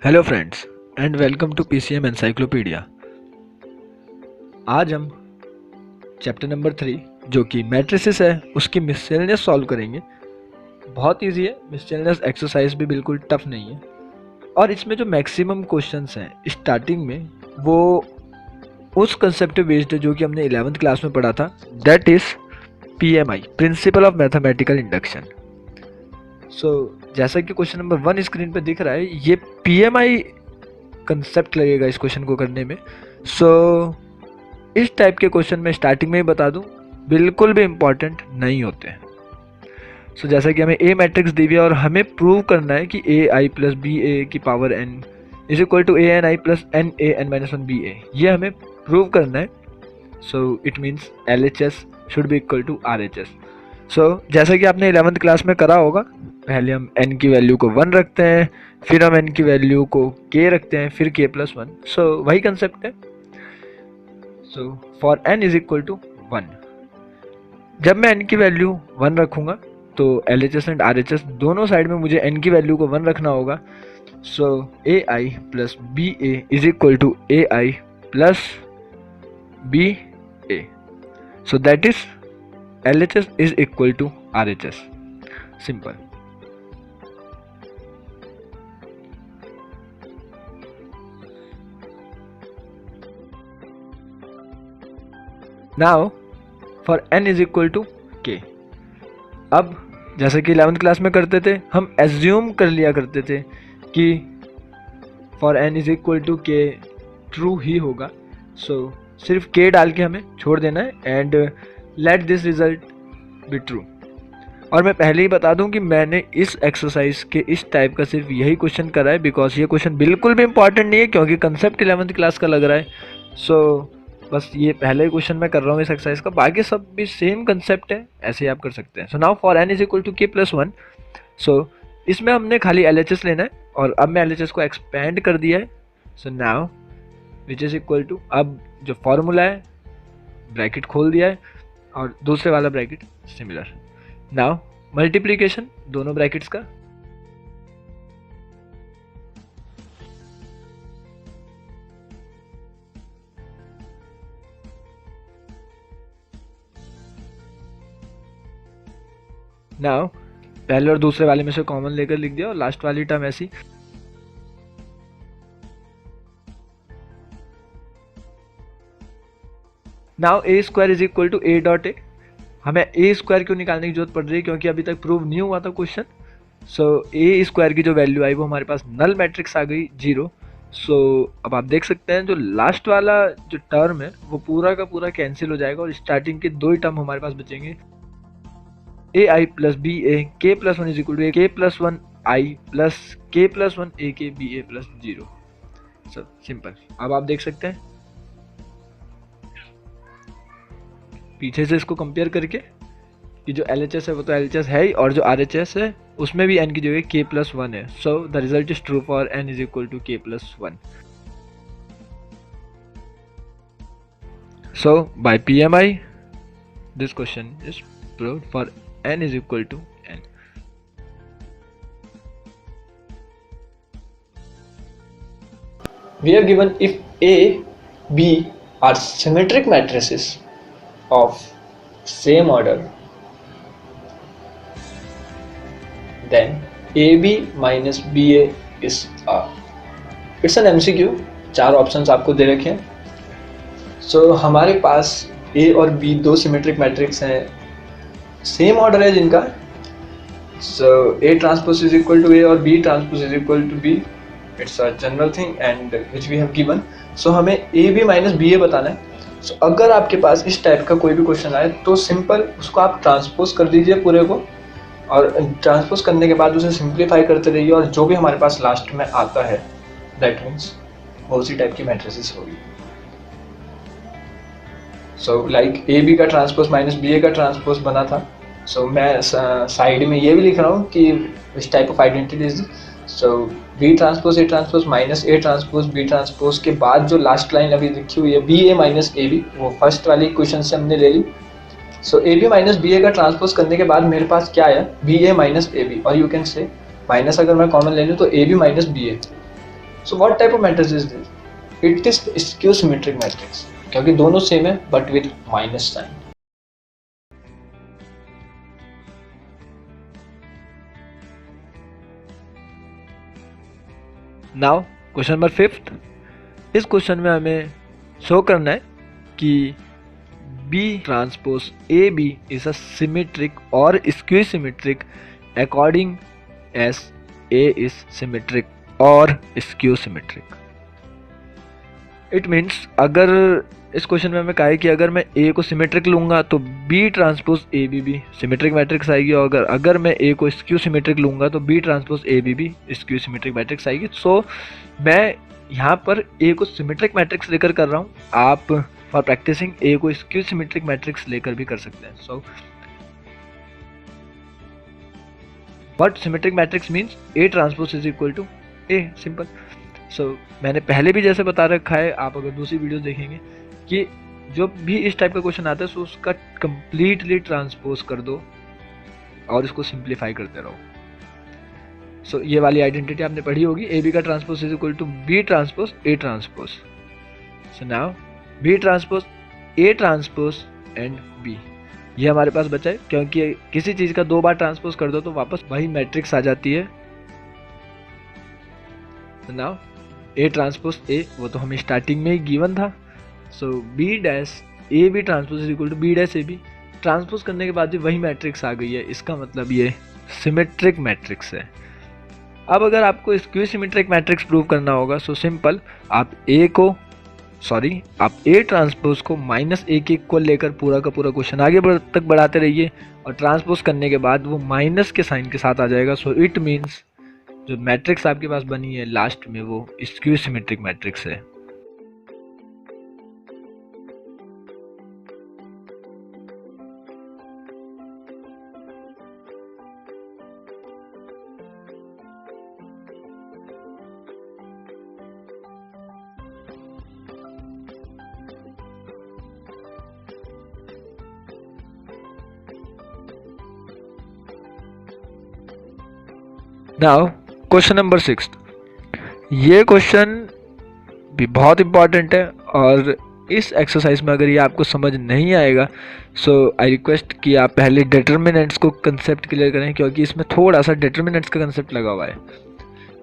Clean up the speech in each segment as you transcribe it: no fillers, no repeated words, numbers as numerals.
Hello friends and welcome to PCM encyclopedia. आज हम chapter number 3 जो कि मैट्रिसेस है उसकी मिससेलेनियस सॉल्व करेंगे। बहुत इजी है, मिससेलेनियस एक्सरसाइज भी बिल्कुल टफ नहीं है और इसमें जो मैक्सिमम क्वेश्चंस हैं स्टार्टिंग में वो उस कंसेप्ट पे बेस्ड है जो कि हमने 11th क्लास में पढ़ा था, that is PMI, principle of mathematical induction. जैसा कि क्वेश्चन नंबर 1 स्क्रीन पे दिख रहा है, ये पीएमआई कंसेप्ट लगेगा इस क्वेश्चन को करने में। इस टाइप के क्वेश्चन में स्टार्टिंग में ही बता दूं बिल्कुल भी इम्पॉर्टेंट नहीं होते हैं। जैसा कि हमें ए मैट्रिक्स दी हुई है और हमें प्रूव करना है कि ए आई प्लस बी ए की power N is equal to A N I plus N A N minus one B A, ये हमें प्रूव करना है। It means L H S should be equal to R H S. जैसा कि आपने 11th class में करा होगा, पहले हम n की वैल्यू को 1 रखते हैं, फिर हम n की वैल्यू को k रखते हैं, फिर k प्लस 1। वही कंसेप्ट है। For n is equal to 1, जब मैं n की वैल्यू 1 रखूंगा तो LHS एंड RHS दोनों साइड में मुझे n की वैल्यू को 1 रखना होगा। A I plus B A is equal to A I plus B A. That is LHS is equal to RHS. Simple. Now for n is equal to k. अब जैसे कि 11th class में करते थे, हम एज्यूम कर लिया करते थे कि for n is equal to k true ही होगा। सिर्फ k डाल के हमें छोड़ देना है and let this result be true. और मैं पहले ही बता दूं कि मैंने इस एक्सरसाइज के इस टाइप का सिर्फ यही क्वेश्चन करा है बिकॉज ये क्वेश्चन बिल्कुल भी इंपॉर्टेंट नहीं है क्योंकि कंसेप्ट 11th क्लास का लग रहा है। बस ये पहले ही क्वेश्चन मैं कर रहा हूँ इस एक्सरसाइज का, बाकी सब भी सेम कंसेप्ट है, ऐसे ही आप कर सकते हैं। Now for n is equal to k plus 1, इसमें हमने खाली LHS लेना है और अब मैं LHS को एक्सपेंड कर दिया है। Now which is equal to, अब जो फॉर्मूला है ब्रैकेट खोल दिया है और दूसरे वाला ब्रैकेट सिमिलर। नाउ मल्टीप्लिकेशन दोनों ब्रैकेट्स का, नाउ पहले और दूसरे वाले में से कॉमन लेकर लिख दिया और लास्ट वाली टर्म ऐसी। Now a square is equal to a dot a. हमें ए स्क्वायर क्यों निकालने की जरूरत पड़ रही है, क्योंकि अभी तक प्रूव नहीं हुआ था क्वेश्चन। ए स्क्वायर की जो वैल्यू आई वो हमारे पास नल मैट्रिक्स आ गई 0। अब आप देख सकते हैं जो लास्ट वाला जो टर्म है वो पूरा का पूरा कैंसिल हो जाएगा और स्टार्टिंग के दो ही टर्म हमारे पास बचेंगे, ए आई प्लस बी ए के प्लस 1 इज इक्वल टू ए के प्लस 1 आई प्लस के प्लस 1 ए के बी ए प्लस 0। सब सिंपल। अब आप देख सकते हैं पीछे से इसको कंपेयर करके कि जो LHS है वो तो LHS है ही और जो RHS है उसमें भी n की जगह k प्लस 1 है। The result is true for n is equal to k plus 1। By PMI this question is proved for n is equal to n. We are given if A, B are symmetric matrices of same order, then AB minus BA is R. It's an MCQ, 4 options आपको दे रखे हैं। हमारे पास A और B दो symmetric matrix हैं, same order है जिनका। A transpose is equal to A और B transpose is equal to B। It's a general thing and which we have given. हमें AB माइनस BA बताना है। अगर आपके पास इस टाइप का कोई भी क्वेश्चन आए तो सिंपल उसको आप ट्रांसपोज कर दीजिए पूरे को, और ट्रांसपोज करने के बाद उसे सिंप्लीफाई करते रहिए और जो भी हमारे पास लास्ट में आता है दैट मीन्स वो उसी टाइप की मैट्रिसेस होगी। लाइक AB का ट्रांसपोज माइनस BA का ट्रांसपोज बना था। मैं साइड में ये भी लिख रहा हूँ कि इस type of identities. B transpose A transpose minus A transpose B transpose के बाद जो लास्ट लाइन अभी लिखी हुई है BA माइनस AB, वो फर्स्ट वाली क्वेश्चन से हमने ले ली। AB माइनस BA का ट्रांसपोज करने के बाद मेरे पास क्या आया, BA माइनस AB, और यू कैन से माइनस अगर मैं कॉमन ले लूँ तो AB minus BA। So what type of matrix is this? It is skew symmetric matrix, क्योंकि दोनों सेम है but with minus sign. Now question number 5. इस क्वेश्चन में हमें शो करना है कि B transpose AB is a symmetric और skew symmetric according as A is symmetric और स्क्यू सिमेट्रिक. इट मीन्स अगर इस क्वेश्चन में हमें कहा है कि अगर मैं A को सिमेट्रिक लूंगा तो B ट्रांसपोज AB भी सिमेट्रिक मैट्रिक्स आएगी, और अगर मैं A को स्क्यू सिमेट्रिक लूंगा तो B ट्रांसपोज AB भी स्क्यू सिमेट्रिक मैट्रिक्स आएगी. सो मैं यहाँ पर A को सिमेट्रिक मैट्रिक्स लेकर कर रहा हूँ. आप फॉर प्रैक्टिसिंग A को स्क्यू सिमेट्रिक मैट्रिक्स लेकर भी कर सकते हैं. So what symmetric matrix means A transpose is equal to A. Simple. So मैंने पहले भी जैसे बता रखा है, आप अगर दूसरी वीडियो देखेंगे कि जो भी इस टाइप का क्वेश्चन आता है सो उसका कंप्लीटली ट्रांसपोज कर दो और इसको सिंप्लीफाई करते रहो. सो ये वाली आइडेंटिटी आपने पढ़ी होगी, ए बी का transpose is equal to B transpose A transpose. So now B transpose A transpose and B, ये हमारे पास बचा है, क्योंकि किसी चीज़ का 2 बार ट्रांसपोज कर दो तो वापस वही मैट्रिक्स आ जाती है. नाउ ए ट्रांसपोज ए, वो तो हमें स्टार्टिंग में ही गिवन था. So B dash A B transpose is equal to B dash A B. Transpose करने के बाद भी वही मैट्रिक्स आ गई है, इसका मतलब ये सिमेट्रिक मैट्रिक्स है. अब अगर आपको स्क्यू सिमेट्रिक मैट्रिक्स प्रूव करना होगा सो सिंपल, आप ए ट्रांसपोज को माइनस ए के इक्वल लेकर पूरा का पूरा क्वेश्चन आगे तक बढ़ाते रहिए, और ट्रांसपोज करने के बाद वो माइनस के साइन के साथ आ जाएगा. सो इट मीन्स जो मैट्रिक्स आपके पास बनी है लास्ट में वो स्क्यू सिमेट्रिक मैट्रिक्स है. Now question number 6. ये क्वेश्चन भी बहुत इंपॉर्टेंट है, और इस एक्सरसाइज में अगर ये आपको समझ नहीं आएगा सो आई रिक्वेस्ट कि आप पहले डिटर्मिनेंट्स को कंसेप्ट क्लियर करें, क्योंकि इसमें थोड़ा सा डिटर्मिनेंट्स का कंसेप्ट लगा हुआ है.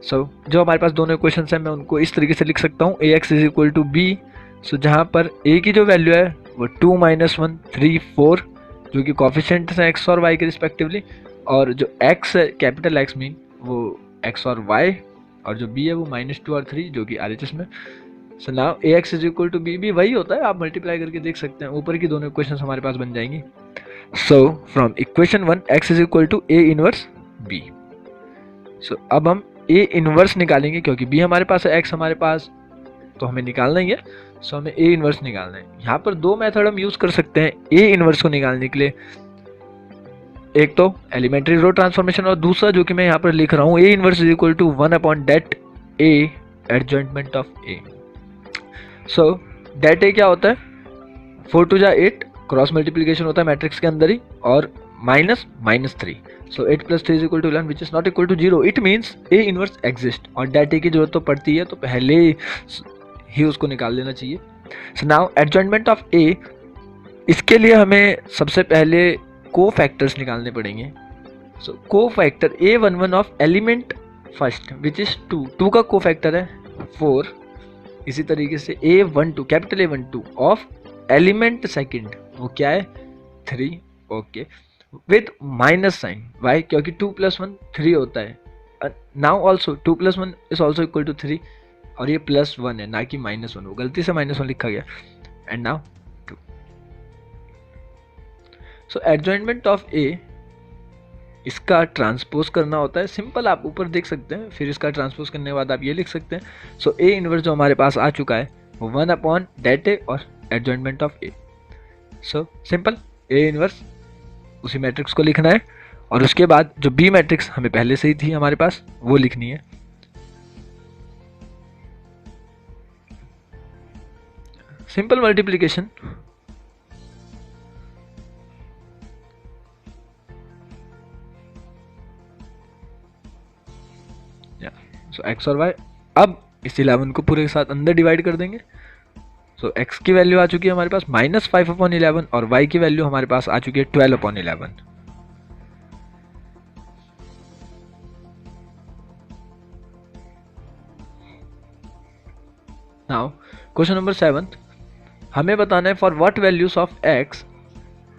सो जो हमारे पास दोनों क्वेश्चन हैं मैं उनको इस तरीके से लिख सकता हूँ, A X is equal to B. So जहाँ पर ए की जो वैल्यू है वो 2 - 1 3 4, जो कि कॉफिशिएंट्स हैं एक्स और वाई के रिस्पेक्टिवली, और जो एक्स है कैपिटल एक्स मीन वो एक्स और वाई, और जो बी है वो -2 और 3 जो कि RHS में. So now A X is equal to B, भी वही होता है, आप मल्टीप्लाई करके देख सकते हैं, ऊपर की दोनों इक्वेशंस हमारे पास बन जाएंगी. So from equation 1 X is equal to A inverse B. So अब हम ए इनवर्स निकालेंगे, क्योंकि बी हमारे पास है, एक्स हमारे पास, तो हमें निकालना ही है. सो हमें ए इनवर्स निकालना है. यहाँ पर 2 मेथड हम यूज़ कर सकते हैं ए इनवर्स को निकालने के लिए. एक तो एलिमेंट्री रो ट्रांसफॉर्मेशन, और दूसरा जो कि मैं यहाँ पर लिख रहा हूँ, A inverse is equal to 1/det A adjointment of A. So det A क्या होता है, 4 × 8 क्रॉस मल्टीप्लीकेशन होता है मैट्रिक्स के अंदर ही, और -3. So 8 + 3 = 11 which is not equal to 0. It means A inverse exist, और det A की जरूरत तो पड़ती है, तो पहले ही उसको निकाल लेना चाहिए. सो नाउ एडजॉइंटमेंट ऑफ A, इसके लिए हमें सबसे पहले को फैक्टर्स निकालने पड़ेंगे. सो को factor A11 of element first which is 2 का को फैक्टर है 4. इसी तरीके से A12 capital A12 of element second वो क्या है 3. Okay, with minus sign. Why? क्योंकि 2 + 1 3 होता है. Now also 2 + 1 is also equal to 3, और ये +1 है ना कि -1, वो गलती से -1 लिखा गया. एंड नाउ सो एडजॉइंटमेंट ऑफ ए, इसका ट्रांसपोज करना होता है. सिंपल, आप ऊपर देख सकते हैं, फिर इसका ट्रांसपोज करने के बाद आप ये लिख सकते हैं. सो ए इनवर्स जो हमारे पास आ चुका है वो 1/det A और एडजॉइंटमेंट of A. So simple, A inverse उसी मैट्रिक्स को लिखना है, और उसके बाद जो बी मैट्रिक्स हमें पहले से ही थी हमारे पास वो लिखनी है. Simple multiplication. सो एक्स और वाई. अब इस 11 को पूरे के साथ अंदर डिवाइड कर देंगे। सो x की वैल्यू आ चुकी है हमारे पास -5/11 और y की वैल्यू हमारे पास आ चुकी है 12/11। नाउ क्वेश्चन नंबर 7, हमें बताना है for what values of x,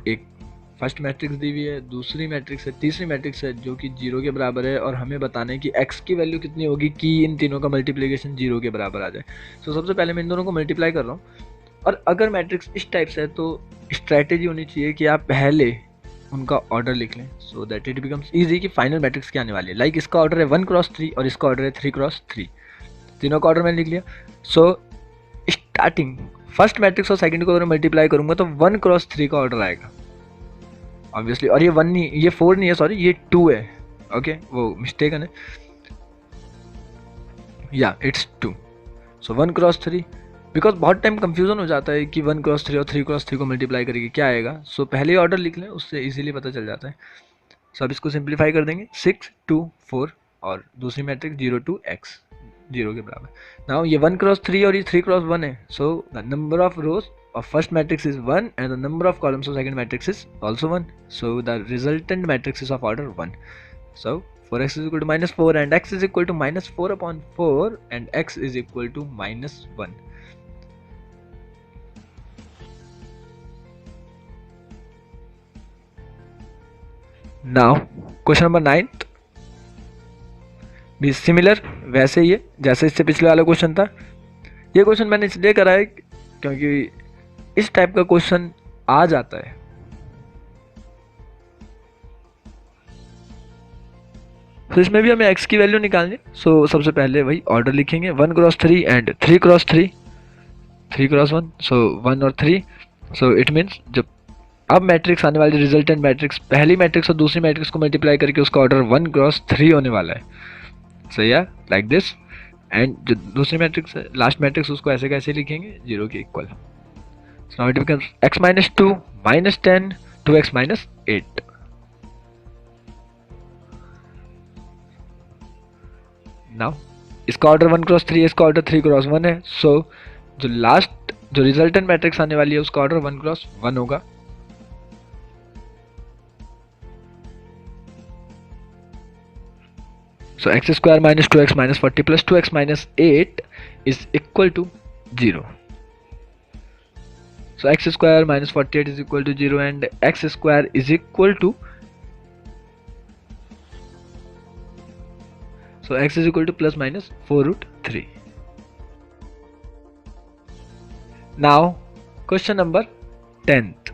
एक फर्स्ट मैट्रिक्स दी हुई है, दूसरी मैट्रिक्स है, तीसरी मैट्रिक्स है जो कि 0 के बराबर है, और हमें बताना है कि x की वैल्यू कितनी होगी कि इन तीनों का मल्टीप्लिकेशन 0 के बराबर आ जाए। सो सबसे पहले मैं इन दोनों को मल्टीप्लाई कर रहा हूँ, और अगर मैट्रिक्स इस टाइप से है तो स्ट्रैटेजी होनी चाहिए कि आप पहले उनका ऑर्डर लिख लें, so that it becomes easy कि फाइनल मैट्रिक्स क्या आने वाली है। लाइक इसका ऑर्डर है 1x3 और इसका ऑर्डर है 3x3, तीनों का ऑर्डर मैंने लिख लिया। सो स्टार्टिंग फर्स्ट मैट्रिक्स और सेकंड को अगर मल्टीप्लाई करूंगा तो 1x3 का ऑर्डर आएगा ऑब्वियसली, और ये 1 नहीं, ये 4 नहीं है, सॉरी ये 2 है, ओके वो मिस्टेक है, या इट्स 2। सो 1x3, बिकॉज बहुत टाइम कंफ्यूजन हो जाता है कि 1x3 और 3x3 को मल्टीप्लाई करके क्या आएगा। सो पहले ही ऑर्डर लिख लें, उससे इजीली पता चल जाता है। सो अब इसको सिंप्लीफाई कर देंगे, 6 2 4 और दूसरी मैट्रिक्स 0 2 x 0 के बराबर। नाउ ये 1x3 और ये 3x1 है, so the number of rose of first matrix is 1 and the number of columns of second matrix is also 1, so the resultant matrix is of order 1. So 4x is equal to -4 and x is equal to -4/4 and x is equal to -1. Now question number 9 भी similar वैसे ही है जैसे इससे पिछले वाला question था। ये question मैंने इसलिए करा है क्योंकि इस टाइप का क्वेश्चन आ जाता है। तो इसमें भी हमें x की वैल्यू निकालनी। सो सबसे पहले वही ऑर्डर लिखेंगे, 1x3 एंड 3x3, 3x1, सो 1 और 3। सो इट मीन्स जब अब मैट्रिक्स आने वाली रिजल्टेंट मैट्रिक्स पहली मैट्रिक्स और दूसरी मैट्रिक्स को मल्टीप्लाई करके उसका ऑर्डर 1x3 होने वाला है। सो या लाइक दिस, एंड जो दूसरी मैट्रिक्स है लास्ट मैट्रिक्स उसको ऐसे कैसे लिखेंगे 0 के equal. So now it becomes x minus 2 minus 10 2x minus 8. Now इसका ऑर्डर 1x3 है, इसका ऑर्डर 3x1 है। सो जो लास्ट जो रिजल्टेंट मैट्रिक्स आने वाली है उसका ऑर्डर 1x1 होगा। So x square minus 2x minus 40 plus 2x minus 8 is equal to 0. So x square minus 48 is equal to 0 and x square is equal to, so x is equal to plus minus 4√3. Now question number 10th,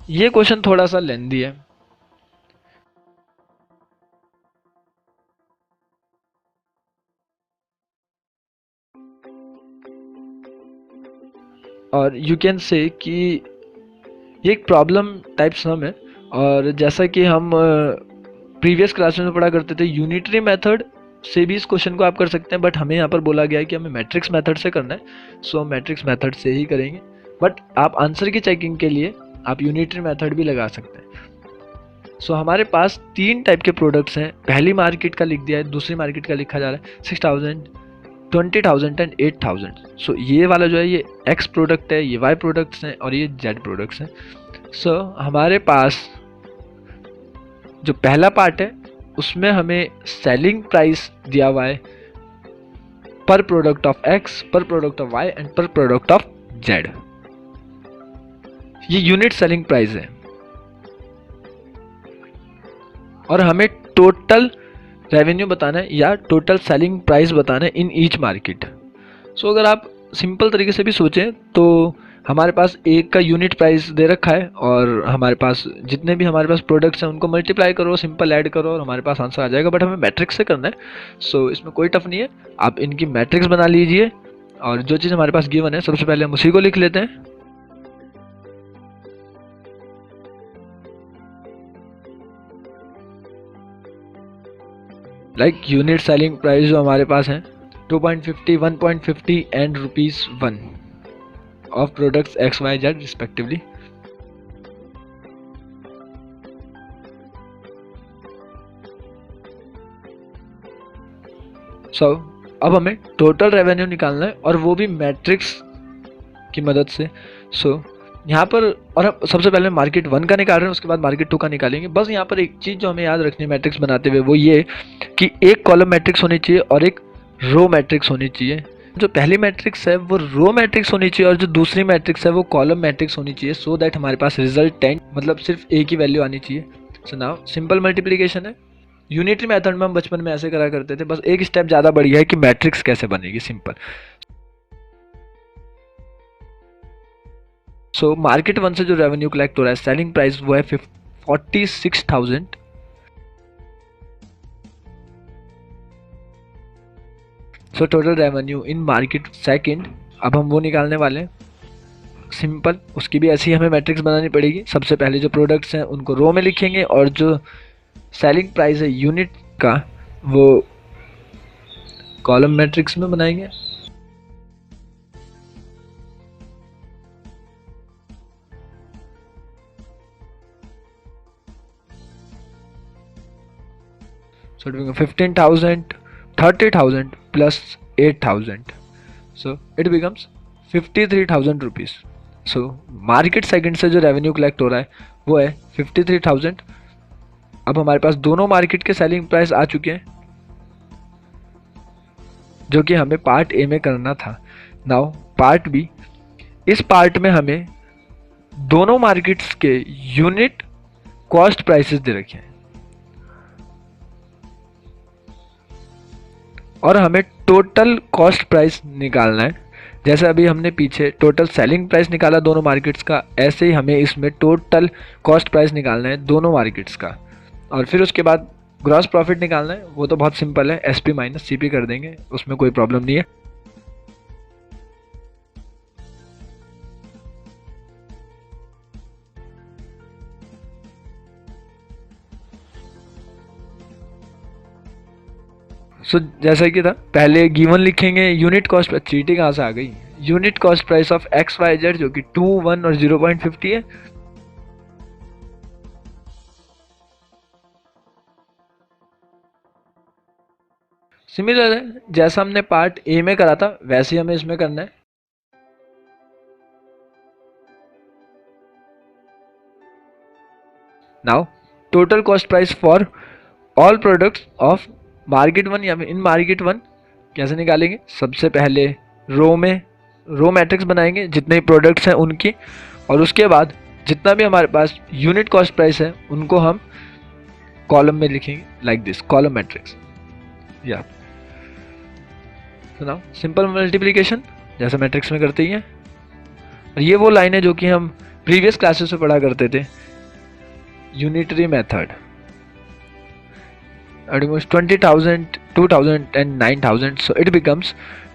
ये question थोड़ा सा लेंदी है और you can से कि ये एक problem type सम है। और जैसा कि हम प्रीवियस क्लास में पढ़ा करते थे, यूनिटरी मेथड से भी इस क्वेश्चन को आप कर सकते हैं, बट हमें यहाँ पर बोला गया है कि हमें मैट्रिक्स मेथड से करना है, सो हम मैट्रिक्स मेथड से ही करेंगे। बट आप आंसर की चेकिंग के लिए आप यूनिटरी मेथड भी लगा सकते हैं। सो हमारे पास 3 टाइप के प्रोडक्ट्स हैं, पहली मार्केट का लिख दिया है, दूसरी मार्केट का लिखा जा रहा है 6000 20,000 एंड 8,000। सो ये वाला जो है ये x प्रोडक्ट है, ये y प्रोडक्ट्स हैं और ये z प्रोडक्ट्स हैं। सो हमारे पास जो पहला पार्ट है उसमें हमें सेलिंग प्राइस दिया हुआ है पर प्रोडक्ट ऑफ x, पर प्रोडक्ट ऑफ y एंड पर प्रोडक्ट ऑफ z। ये यूनिट सेलिंग प्राइस है और हमें टोटल रेवेन्यू बताना है या टोटल सेलिंग प्राइस बताना है इन ईच मार्केट। सो अगर आप सिंपल तरीके से भी सोचें तो हमारे पास एक का यूनिट प्राइस दे रखा है और हमारे पास जितने भी हमारे पास प्रोडक्ट्स हैं उनको मल्टीप्लाई करो, सिंपल ऐड करो और हमारे पास आंसर आ जाएगा। बट हमें मैट्रिक्स से करना है, सो इसमें कोई टफ नहीं है, आप इनकी मैट्रिक्स बना लीजिए और जो चीज़ हमारे पास गिवन है सबसे पहले हम उसी को लिख लेते हैं। लाइक यूनिट सेलिंग प्राइस जो हमारे पास है 2.50, 1.50 and ₹1 of products X Y Z respectively. So अब हमें टोटल रेवेन्यू निकालना है और वो भी मैट्रिक्स की मदद से। सो यहाँ पर और अब सबसे पहले मार्केट 1 का निकाल रहे हैं, उसके बाद मार्केट 2 का निकालेंगे। बस यहाँ पर एक चीज़ जो हमें याद रखनी है मैट्रिक्स बनाते हुए वो ये कि एक कॉलम मैट्रिक्स होनी चाहिए और एक रो मैट्रिक्स होनी चाहिए। जो पहली मैट्रिक्स है वो रो मैट्रिक्स होनी चाहिए और जो दूसरी मैट्रिक्स है वो कॉलम मैट्रिक्स होनी चाहिए, सो दैट हमारे पास रिजल्टेंट मतलब सिर्फ एक ही वैल्यू आनी चाहिए। सो नाउ सिंपल मल्टीप्लिकेशन है। यूनिटरी मेथड में हम बचपन में ऐसे करा करते थे, बस एक स्टेप ज़्यादा बढ़िया है कि मैट्रिक्स कैसे बनेगी, सिंपल। सो मार्केट 1 से जो रेवेन्यू कलेक्ट हो रहा है, सेलिंग प्राइस वो है 46,000। So total revenue in market second, अब हम वो निकालने वाले हैं सिंपल। उसकी भी ऐसी हमें मैट्रिक्स बनानी पड़ेगी। सबसे पहले जो प्रोडक्ट्स हैं उनको रो में लिखेंगे और जो सेलिंग प्राइस है यूनिट का वो कॉलम मैट्रिक्स में बनाएंगे। So it becomes 15,000, 30,000 plus 8,000. So it becomes 53,000 rupees. So market second से जो रेवेन्यू कलेक्ट हो रहा है वो है 53,000। अब हमारे पास दोनों मार्केट के सेलिंग प्राइस आ चुके हैं जो कि हमें पार्ट ए में करना था। नाउ पार्ट बी, इस पार्ट में हमें दोनों मार्केट्स के यूनिट कॉस्ट प्राइसेस दे रखे हैं और हमें टोटल कॉस्ट प्राइस निकालना है। जैसे अभी हमने पीछे टोटल सेलिंग प्राइस निकाला दोनों मार्केट्स का, ऐसे ही हमें इसमें टोटल कॉस्ट प्राइस निकालना है दोनों मार्केट्स का। और फिर उसके बाद ग्रॉस प्रॉफिट निकालना है। वो तो बहुत सिंपल है, एसपी माइनस सीपी कर देंगे, उसमें कोई प्रॉब्लम नहीं है। सो जैसा कि था, पहले गिवन लिखेंगे यूनिट कॉस्ट, चीटी कहाँ से आ गई, unit cost price of X Y Z जो कि 2, 1 और 0.50 है। सिमिलर है, जैसा हमने पार्ट ए में करा था वैसे ही हमें इसमें करना है। Now total cost price for all products of market 1 या इन मार्केट 1 कैसे निकालेंगे। सबसे पहले रो में रो मैट्रिक्स बनाएंगे जितने ही प्रोडक्ट्स हैं उनकी, और उसके बाद जितना भी हमारे पास यूनिट कॉस्ट प्राइस है उनको हम कॉलम में लिखेंगे लाइक दिस, कॉलम मैट्रिक्स। या सुनाओ सिंपल मल्टीप्लिकेशन जैसे मैट्रिक्स में करते ही हैं। और ये वो लाइन है जो कि हम प्रीवियस क्लासेस में पढ़ा करते थे, unitary method. 20,000, 2,000 and 9,000, so it becomes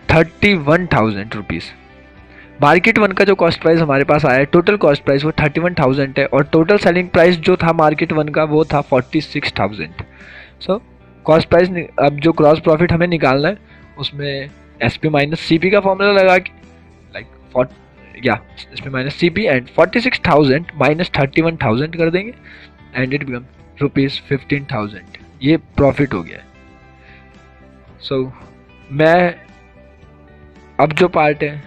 31,000 rupees. Market 1 का जो कॉस्ट प्राइस हमारे पास आया है, टोटल कॉस्ट प्राइस वो 31,000 है और टोटल सेलिंग प्राइस जो था मार्केट 1 का वो था 46,000। सो कॉस्ट प्राइस, अब जो क्रॉस प्रॉफिट हमें निकालना है उसमें एसपी माइनस सीपी का फॉर्मूला लगा के like SP minus CP and 46,000 minus 31,000 कर देंगे एंड इट बिकम ₹15,000। ये प्रॉफिट हो गया है। सो मैं अब जो पार्ट है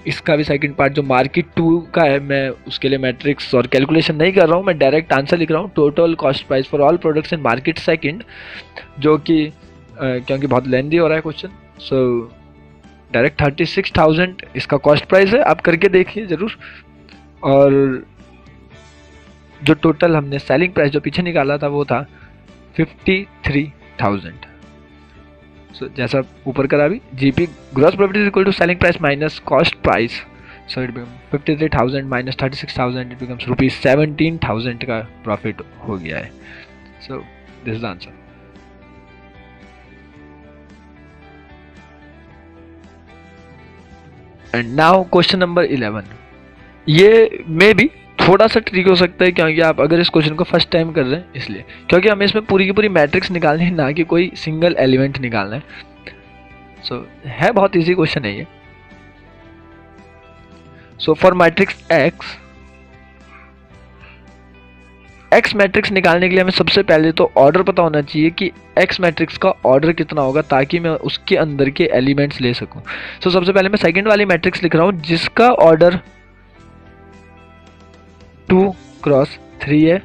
इसका भी सेकंड पार्ट जो मार्केट 2 का है, मैं उसके लिए मैट्रिक्स और कैलकुलेशन नहीं कर रहा हूँ, मैं डायरेक्ट आंसर लिख रहा हूँ, total cost price for all products in market second, जो कि क्योंकि बहुत लेंदी हो रहा है क्वेश्चन। सो डायरेक्ट 36,000 इसका कॉस्ट प्राइस है, आप करके देखिए ज़रूर। और जो टोटल हमने सेलिंग प्राइस जो पीछे निकाला था वो था 53,000। सो जैसा ऊपर करा भी, GP gross profit is equal to selling price minus cost price. So it become 53,000 minus 36,000, it becomes ₹17,000 का प्रॉफिट हो गया है। So this is the answer. And now question number 11। ये मे भी थोड़ा सा ट्रिक हो सकता है क्योंकि आप अगर इस क्वेश्चन को फर्स्ट टाइम कर रहे हैं इसलिए, क्योंकि हमें इसमें पूरी की पूरी मैट्रिक्स निकालनी है, ना कि कोई सिंगल एलिमेंट निकालना है। सो है बहुत इजी क्वेश्चन है ये। So for matrix x x matrix निकालने के लिए हमें सबसे पहले तो ऑर्डर पता होना चाहिए कि एक्स मैट्रिक्स का ऑर्डर कितना होगा, ताकि मैं उसके अंदर के एलिमेंट्स ले सकूं। तो सबसे पहले मैं सेकंड वाली मैट्रिक्स लिख रहा हूं जिसका ऑर्डर 2 क्रॉस 3 है,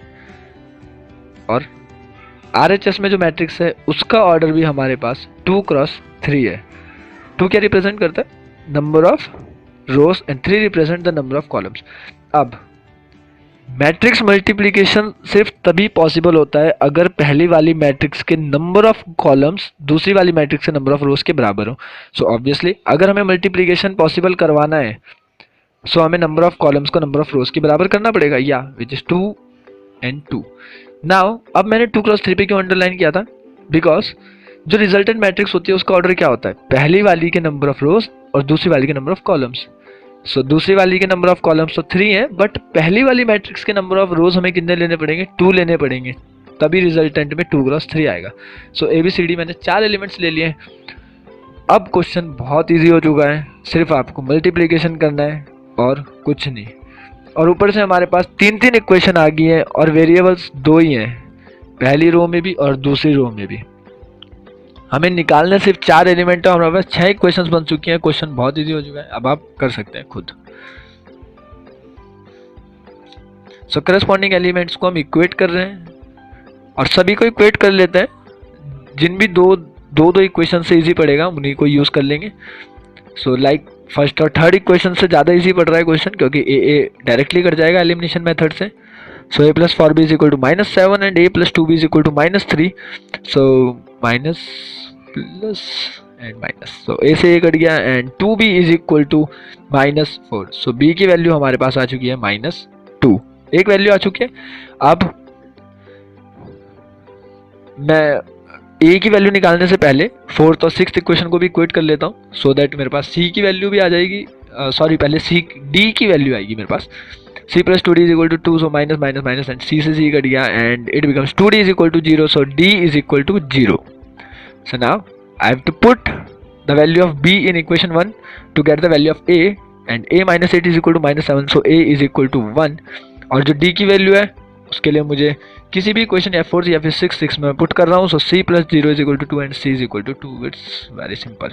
और RHS में जो मैट्रिक्स है उसका ऑर्डर भी हमारे पास 2 क्रॉस 3 है। 2 क्या रिप्रेजेंट करता है? Number of rose, and 3 represent the number of columns. अब मैट्रिक्स मल्टीप्लिकेशन सिर्फ तभी पॉसिबल होता है अगर पहली वाली मैट्रिक्स के नंबर ऑफ कॉलम्स दूसरी वाली मैट्रिक्स के नंबर ऑफ रोज के बराबर हो। सो ऑब्वियसली अगर हमें मल्टीप्लिकेशन पॉसिबल करवाना है, सो हमें नंबर ऑफ कॉलम्स को नंबर ऑफ रोज के बराबर करना पड़ेगा, या विच इज 2 and 2। नाउ अब मैंने 2 क्रॉस 3 पे क्यों अंडरलाइन किया था? बिकॉज जो रिजल्टेंट मैट्रिक्स होती है उसका ऑर्डर क्या होता है? पहली वाली के नंबर ऑफ रोज और दूसरी वाली के नंबर ऑफ कॉलम्स। सो दूसरी वाली के नंबर ऑफ कॉलम्स तो 3 है, बट पहली वाली मैट्रिक्स के नंबर ऑफ रोज हमें कितने लेने पड़ेंगे? 2 लेने पड़ेंगे, तभी रिजल्टेंट में 2 क्रॉस 3 आएगा। सो ABCD मैंने 4 एलिमेंट्स ले लिए। अब क्वेश्चन बहुत ईजी हो चुका है, सिर्फ आपको मल्टीप्लीकेशन करना है और कुछ नहीं। और ऊपर से हमारे पास 3 इक्वेशन आ गई हैं और वेरिएबल्स 2 ही हैं, पहली रो में भी और दूसरी रो में भी। हमें निकालने सिर्फ 4 एलिमेंट है, हमारे पास 6 इक्वेशंस बन चुकी हैं। क्वेश्चन बहुत इजी हो चुका है, अब आप कर सकते हैं खुद। सो करस्पॉन्डिंग एलिमेंट्स को हम इक्वेट कर रहे हैं और सभी को इक्वेट कर लेते हैं। जिन भी दो इक्वेशन से इजी पड़ेगा उन्हीं को यूज कर लेंगे। सो लाइक फर्स्ट और थर्ड इक्वेशन से ज़्यादा इजी पड़ रहा है क्वेश्चन, क्योंकि ए डायरेक्टली कट जाएगा एलिमिनेशन मेथड से। सो a + 4b = -7 and a + 2b = -3। So minus plus and minus, so a से a कट गया एंड 2b = -4। सो b की वैल्यू हमारे पास आ चुकी है -2, एक वैल्यू आ चुकी है। अब मैं a की वैल्यू निकालने से पहले फोर्थ और सिक्स्थ इक्वेशन को भी इक्वेट कर लेता हूँ, सो दैट मेरे पास c की वैल्यू भी आ जाएगी। सॉरी पहले d की वैल्यू आएगी मेरे पास। c + 2d = 2, so minus minus minus and c से c कट गया and it becomes 2d = 0, so d = 0। So now I have to put the value of b in equation 1 to get the value of a, and a - 8 = -7, so a = 1। और जो d की value है उसके लिए मुझे किसी भी इक्वेशन F4 या फिर 6 में पुट कर रहा हूँ। सो c + 0 = 2 and c = 2। It's very simple.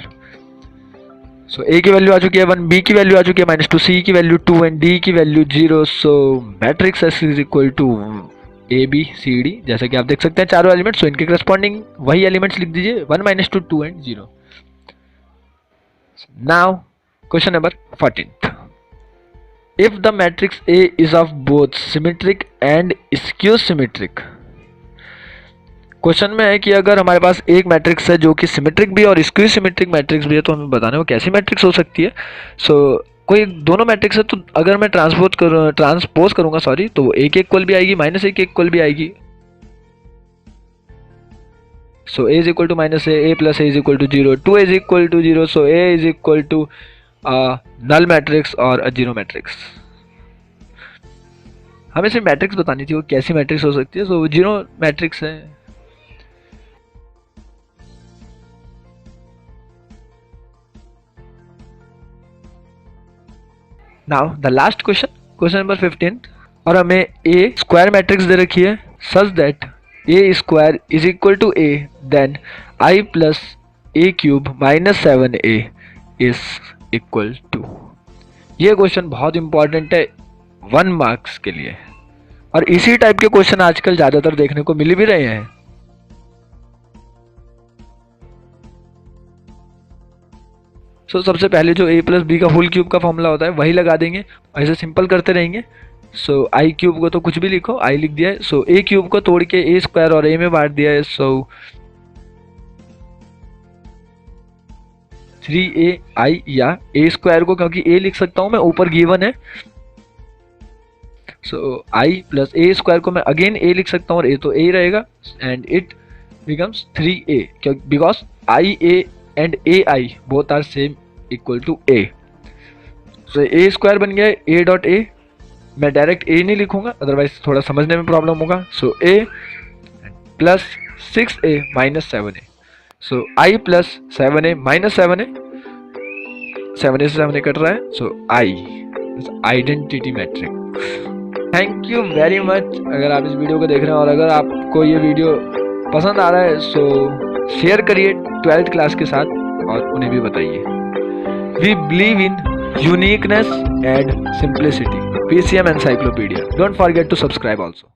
So a की वैल्यू आ चुकी है 1, b की वैल्यू आ चुकी है -2, c की वैल्यू 2 एंड d की वैल्यू 0। सो मैट्रिक्स S = ABCD, जैसा कि आप देख सकते हैं चारों एलिमेंट्स। सो इनके करस्पॉन्डिंग वही एलिमेंट्स लिख दीजिए, 1 - 2, 2 and 0। Now question number 14। If the matrix A is of both symmetric and skew symmetric, question में है कि अगर हमारे पास एक मैट्रिक्स है जो कि सिमेट्रिक भी और स्क्यू सिमेट्रिक मैट्रिक्स भी है, तो हमें बताना है वो कैसी मैट्रिक्स हो सकती है। सो कोई दोनों मैट्रिक्स है तो अगर मैं ट्रांसपोज करूंगा सॉरी, तो वो एक इक्वल भी आएगी, -1 इक्वल भी आएगी। सो a = -a, a + a = 0, 2a = 0, so a = null matrix और अ जीरो मैट्रिक्स। हमें सिर्फ मैट्रिक्स बतानी थी वो कैसी मैट्रिक्स हो सकती है। सो वो जीरो मैट्रिक्स है। Now the last question number 15, और हमें ए स्क्वायर मैट्रिक्स दे रखी है such that a² = a, then i + a³ - 7a = 2। ये क्वेश्चन बहुत इंपॉर्टेंट है 1 मार्क्स के लिए, और इसी टाइप के क्वेश्चन आजकल ज्यादातर देखने को मिल भी रहे हैं। सो सबसे पहले जो a + b का होल क्यूब का फॉर्मूला होता है वही लगा देंगे, ऐसे सिंपल करते रहेंगे। सो i³ को तो कुछ भी लिखो, i लिख दिया है। सो a³ को तोड़ के a² और a में बांट दिया है। सो 3ai, या a² को क्योंकि a लिख सकता हूं मैं, ऊपर गिवन है। सो i + a² को मैं अगेन a लिख सकता हूं और a तो a ही रहेगा, and it becomes 3a, because ia and ai both are same equal to a। So a² बन गया a.a, मैं डायरेक्ट a नहीं लिखूंगा अदरवाइज थोड़ा समझने में प्रॉब्लम होगा। सो a + 6a - 7a, so i + 7a - 7a, 7a से 7a कट रहा है। सो i identity matrix. Thank you very much अगर आप इस वीडियो को देख रहे हैं, और अगर आपको ये वीडियो पसंद आ रहा है सो शेयर करिए 12th क्लास के साथ और उन्हें भी बताइए। We believe in uniqueness and simplicity, PCM encyclopedia. Don't forget to subscribe also.